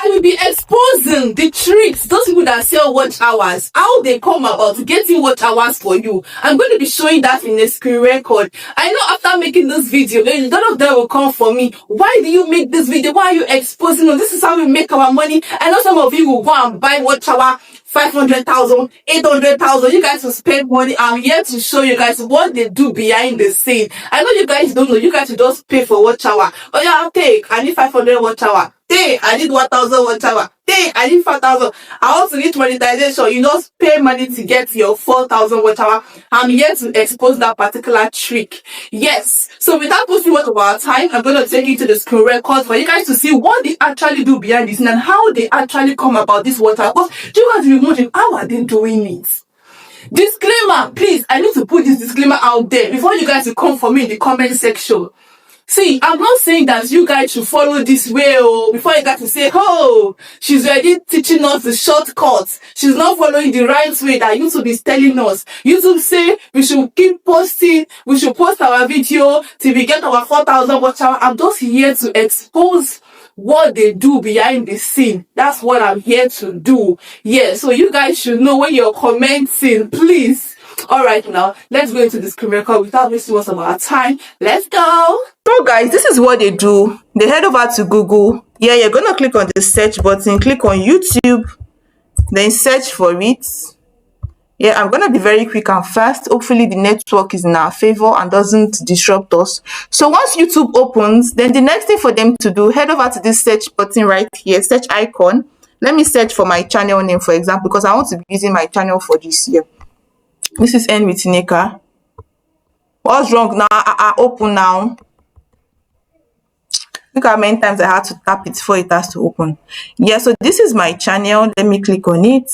I will be exposing the tricks, those people that sell watch hours, how they come about getting watch hours for you. I'm going to be showing that in a screen record. I know after making this video, a lot of them will come for me. Why do you make this video? Why are you exposing us? This is how we make our money. I know some of you will go and buy watch hour 500,000, 800,000. You guys will spend money. I'm here to show you guys what they do behind the scene. I know you guys don't know. You guys will just pay for watch hour. Oh yeah, take. I need 500 watch hour. Hey, I need 1,000 watch hour. Hey, I need 4,000. I want to reach monetization. You just pay money to get your 4,000 watch hour. I'm here to expose that particular trick. Yes. So without wasting much of our time, I'm going to take you to the screen record for you guys to see what they actually do behind the scene and how they actually come about this watch hour. Because you guys will be wondering, how are they doing it? Disclaimer, please. I need to put this disclaimer out there before you guys will come for me in the comment section. See, I'm not saying that you guys should follow this way, before you guys to say, oh, she's already teaching us the shortcuts. She's not following the right way that YouTube is telling us. YouTube say we should keep posting, we should post our video till we get our 4,000 watch hour. I'm just here to expose what they do behind the scene. That's what I'm here to do. Yeah, so you guys should know when you're commenting, please. Alright, now let's go into the screen record without wasting much of our time. Let's go. So guys, this is what they do. They head over to Google. Yeah, you're gonna click on the search button, click on YouTube, then search for it. Yeah, I'm gonna be very quick and fast. Hopefully the network is in our favor and doesn't disrupt us. So once YouTube opens, then the next thing for them to do, head over to this search button right here, search icon. Let me search for my channel name, for example, because I want to be using my channel for this year. This is N with Nneka. What's wrong now? I open now. Look how many times I had to tap it before it has to open. Yeah, so this is my channel. Let me click on it.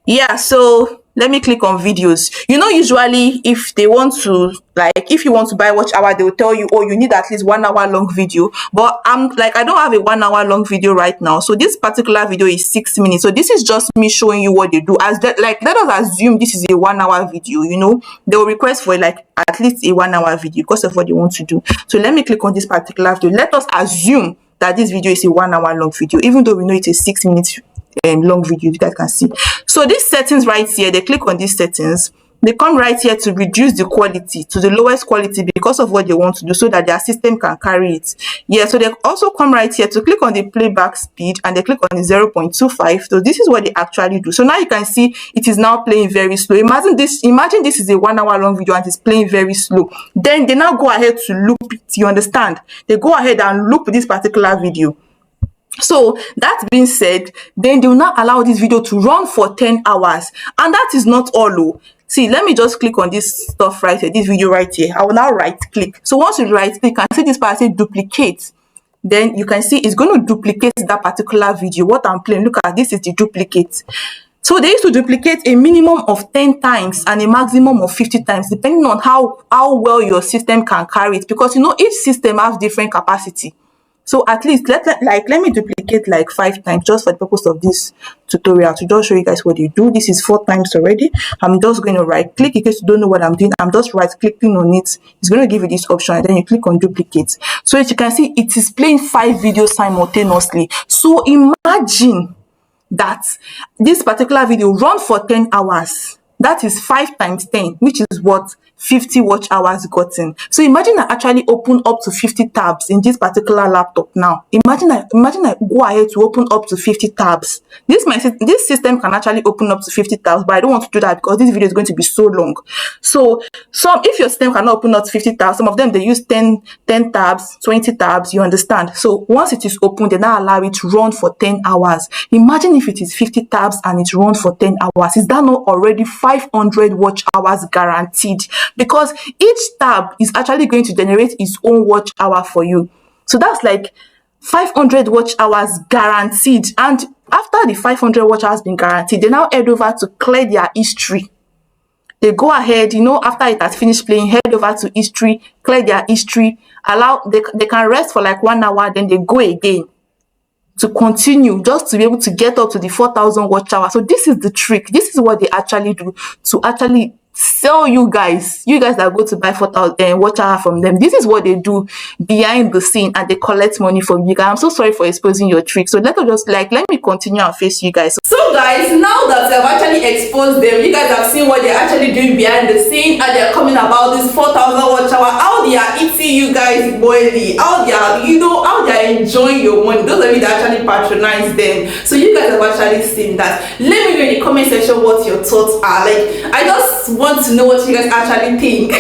Yeah, so let me click on videos. You know, usually if they want to, like, if you want to buy watch hour, they will tell you, oh, you need at least 1 hour long video. But I'm like, I don't have a 1 hour long video right now. So this particular video is 6 minutes. So this is just me showing you what they do. As that, like, let us assume this is a 1 hour video. You know, they will request for like at least a 1 hour video because of what they want to do. So let me click on this particular video. Let us assume that this video is a 1 hour long video, even though we know it's a 6 minutes long video. You guys can see. So these settings right here, they click on these settings, they come right here to reduce the quality to the lowest quality because of what they want to do, so that their system can carry it. Yeah, so they also come right here to click on the playback speed and they click on the 0.25. So this is what they actually do. So now you can see it is now playing very slow. Imagine this is a 1 hour long video and it's playing very slow. Then they now go ahead to loop it. You understand? They go ahead and loop this particular video. So that being said, then they will not allow this video to run for 10 hours. And that is not all. See, let me just click on this stuff right here, this video right here. I will now right click. So once you right click, you can see this part say duplicate. Then you can see it's going to duplicate that particular video. What I'm playing, look at this is the duplicate. So they used to duplicate a minimum of 10 times and a maximum of 50 times, depending on how well your system can carry it. Because you know, each system has different capacity. So at least let me duplicate like 5 times just for the purpose of this tutorial to just show you guys what you do. This is 4 times already. I'm just going to right click in case you don't know what I'm doing. I'm just right clicking on it. It's going to give you this option and then you click on duplicate. So as you can see, it is playing 5 videos simultaneously. So imagine that this particular video run for 10 hours. That is 5 times 10, which is what 50 watch hours gotten. So imagine I actually open up to 50 tabs in this particular laptop now. Imagine I go ahead to open up to 50 tabs. This system can actually open up to 50 tabs, but I don't want to do that because this video is going to be so long. So if your system cannot open up to 50 tabs, some of them they use 10 tabs, 20 tabs, you understand? So once it is open, they now allow it to run for 10 hours. Imagine if it is 50 tabs and it runs for 10 hours. Is that not already 500 watch hours guaranteed? Because each tab is actually going to generate its own watch hour for you. So that's like 500 watch hours guaranteed. And after the 500 watch hours being guaranteed, they now head over to clear their history. They go ahead, you know, after it has finished playing, head over to history, clear their history, they can rest for like 1 hour, then they go again to continue, just to be able to get up to the 4,000 watch hour. So this is the trick. This is what they actually do to actually sell you guys that go to buy 4,000 watch hour from them. This is what they do behind the scene, and they collect money from you guys. I'm so sorry for exposing your trick. So let me continue and face you guys. So guys, now that I've actually exposed them, you guys have seen what they're actually doing behind the scene, and they're coming about this 4,000 watch hour, how they are eating you guys boily, how they are, how they are enjoying your money. Those of you that actually patronize them, so you guys have actually seen that. Let me know in the comment section what your thoughts are. Like, I just want to know what you guys actually think.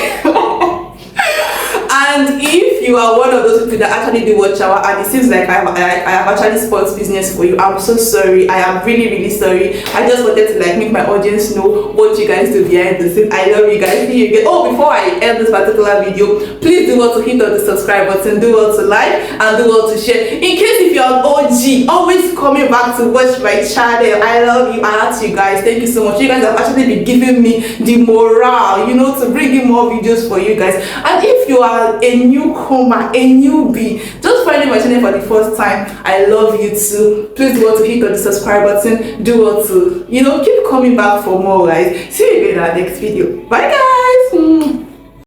And if you are one of those people that actually do watch hour, and it seems like I have actually spoiled business for you, I'm so sorry. I am really, really sorry. I just wanted to like make my audience know what you guys do behind the scene. I love you guys. See you again. Oh, before I end this particular video, please do well to hit on the subscribe button, do well to like, and do well to share. In case if you're an OG, always coming back to watch my channel, I love you. I love you guys. Thank you so much. You guys have actually been giving me the morale, to bring in more videos for you guys. And if you are a newcomer, a newbie, just finding my channel for the first time, I love you too. Please do well to hit on the subscribe button, do well to keep coming back for more, guys. See you again in our next video. Bye guys.